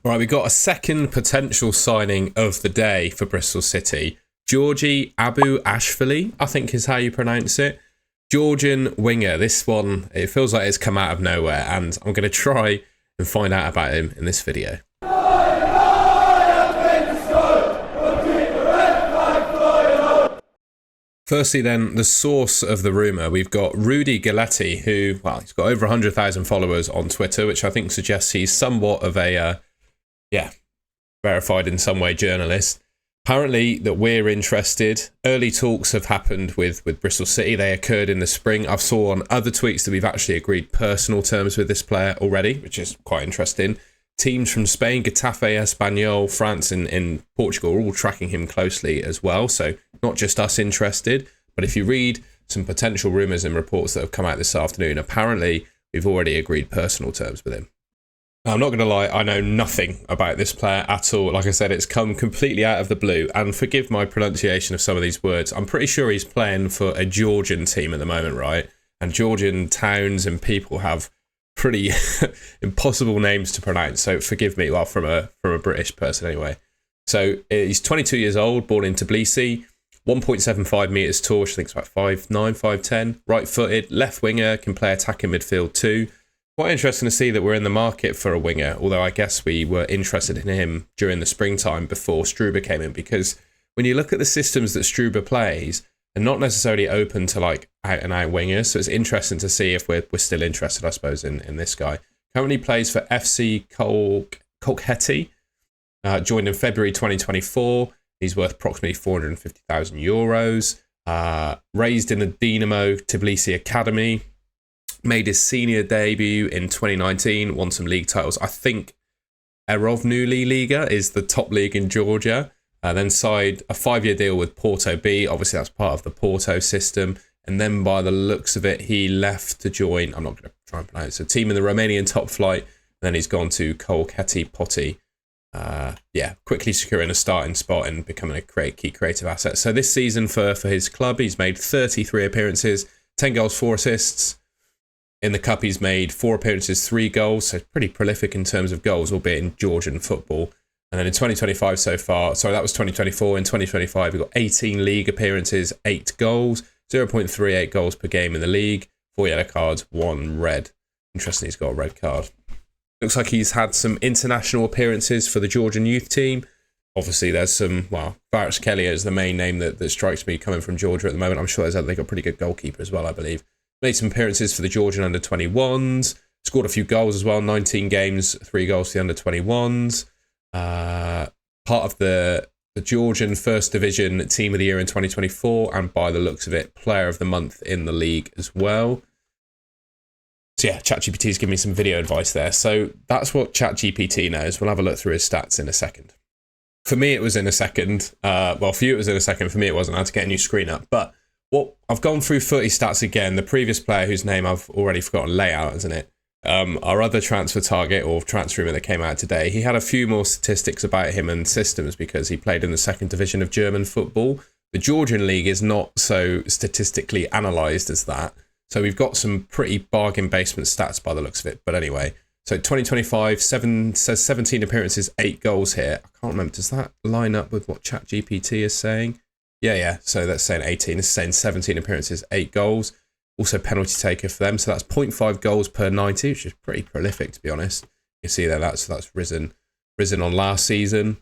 Right, we got a second potential signing of the day for Bristol City. Giorgi Abuashvili, I think is how you pronounce it. Georgian winger. This one, it feels like it's come out of nowhere, and I'm going to try and find out about him in this video. Firstly then, the source of the rumour. We've got Rudy Galetti, who, well, he's got over 100,000 followers on Twitter, which I think suggests he's somewhat of a, verified in some way journalist. Apparently that we're interested. Early talks have happened with Bristol City. They occurred in the spring. I've saw on other tweets that we've actually agreed personal terms with this player already, which is quite interesting. Teams from Spain, Getafe, Espanyol, France and Portugal are all tracking him closely as well. So not just us interested, but if you read some potential rumours and reports that have come out this afternoon, apparently we've already agreed personal terms with him. Now, I'm not going to lie, I know nothing about this player at all. Like I said, it's come completely out of the blue, and forgive my pronunciation of some of these words. I'm pretty sure he's playing for a Georgian team at the moment, right? And Georgian towns and people have pretty impossible names to pronounce, so forgive me, well, from a British person anyway. So he's 22 years old, born in Tbilisi, 1.75 metres tall, which I think is about 5'9", 5'10", right-footed, left winger, can play attacking midfield too. Quite interesting to see that we're in the market for a winger, although I guess we were interested in him during the springtime before Struber came in, because when you look at the systems that Struber plays, they're not necessarily open to like out-and-out wingers, so it's interesting to see if we're still interested, I suppose, in this guy. Currently plays for FC Kolkheti, joined in February 2024. He's worth approximately €450,000. Raised in the Dinamo Tbilisi Academy. Made his senior debut in 2019, won some league titles. I think Erovnuli Liga is the top league in Georgia. Then signed a 5-year deal with Porto B. Obviously, that's part of the Porto system. And then by the looks of it, he left to join, I'm not going to try and pronounce it, a team in the Romanian top flight. And then he's gone to Kolkheti Poti. Quickly securing a starting spot and becoming a key creative asset. So this season for his club, he's made 33 appearances, 10 goals, 4 assists. In the Cup, he's made 4 appearances, 3 goals, so pretty prolific in terms of goals, albeit in Georgian football. And then in 2025 so far, sorry, that was 2024. In 2025, we've got 18 league appearances, 8 goals, 0.38 goals per game in the league, 4 yellow cards, 1 red. Interesting, he's got a red card. Looks like he's had some international appearances for the Georgian youth team. Obviously, there's some, Varis Kelly is the main name that strikes me coming from Georgia at the moment. I'm sure they've got a pretty good goalkeeper as well, I believe. Made some appearances for the Georgian under-21s. Scored a few goals as well. 19 games, 3 goals for the under-21s. Part of the Georgian First Division Team of the Year in 2024. And by the looks of it, Player of the Month in the league as well. So yeah, ChatGPT's giving me some video advice there. So that's what ChatGPT knows. We'll have a look through his stats in a second. For me, it was in a second. For you, it was in a second. For me, it wasn't. I had to get a new screen up. But I've gone through 30 stats again. The previous player whose name I've already forgotten, Layout, isn't it? Our other transfer target or transfer rumour that came out today, he had a few more statistics about him and systems because he played in the 2nd division of German football. The Georgian league is not so statistically analysed as that. So we've got some pretty bargain basement stats by the looks of it. But anyway, so 2025, says 17 appearances, 8 goals here. I can't remember. Does that line up with what ChatGPT is saying? Yeah. So that's saying 18. It's saying 17 appearances, 8 goals. Also penalty taker for them. So that's 0.5 goals per 90, which is pretty prolific, to be honest. You see there, that's risen on last season.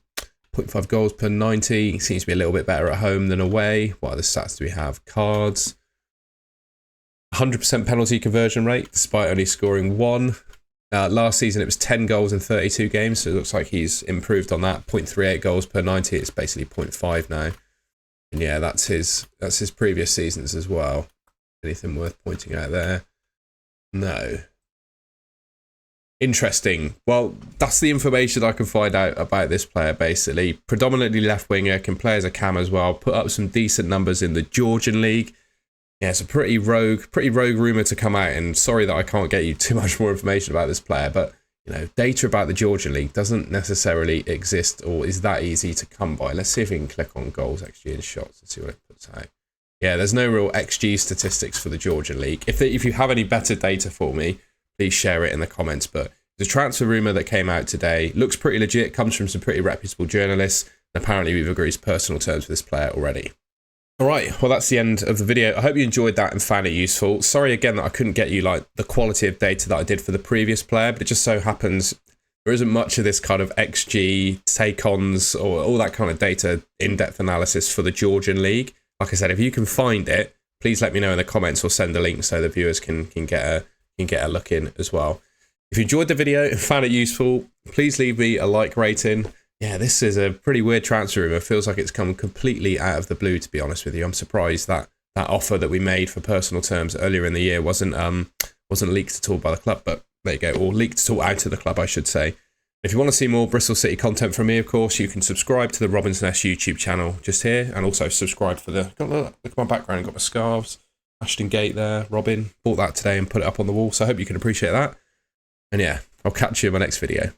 0.5 goals per 90. He seems to be a little bit better at home than away. What other stats do we have? Cards. 100% penalty conversion rate, despite only scoring 1. Last season, it was 10 goals in 32 games. So it looks like he's improved on that. 0.38 goals per 90. It's basically 0.5 now. And yeah, that's his previous seasons as well. Anything worth pointing out there? No. Interesting. Well, that's the information I can find out about this player, basically. Predominantly left winger, can play as a cam as well, put up some decent numbers in the Georgian league. Yeah, it's a pretty rogue rumour to come out, and sorry that I can't get you too much more information about this player, but data about the Georgian league doesn't necessarily exist or is that easy to come by. Let's see if we can click on goals, XG, and shots and see what it puts out. Yeah, there's no real XG statistics for the Georgian league. If you have any better data for me, please share it in the comments. But The transfer rumour that came out today looks pretty legit, comes from some pretty reputable journalists, and apparently we've agreed personal terms with this player already. Alright, well that's the end of the video. I hope you enjoyed that and found it useful. Sorry again that I couldn't get you like the quality of data that I did for the previous player, but it just so happens there isn't much of this kind of XG, take-ons, or all that kind of data in-depth analysis for the Georgian League. Like I said, if you can find it, please let me know in the comments or send a link so the viewers can get a look in as well. If you enjoyed the video and found it useful, please leave me a like rating. Yeah, this is a pretty weird transfer rumour. It feels like it's come completely out of the blue, to be honest with you. I'm surprised that that offer that we made for personal terms earlier in the year wasn't leaked at all by the club. But there you go, or leaked at all out of the club, I should say. If you want to see more Bristol City content from me, of course, you can subscribe to the Robin's Nest YouTube channel just here, and also subscribe for the... Look at my background, got my scarves, Ashton Gate there, Robin. Bought that today and put it up on the wall, so I hope you can appreciate that. And yeah, I'll catch you in my next video.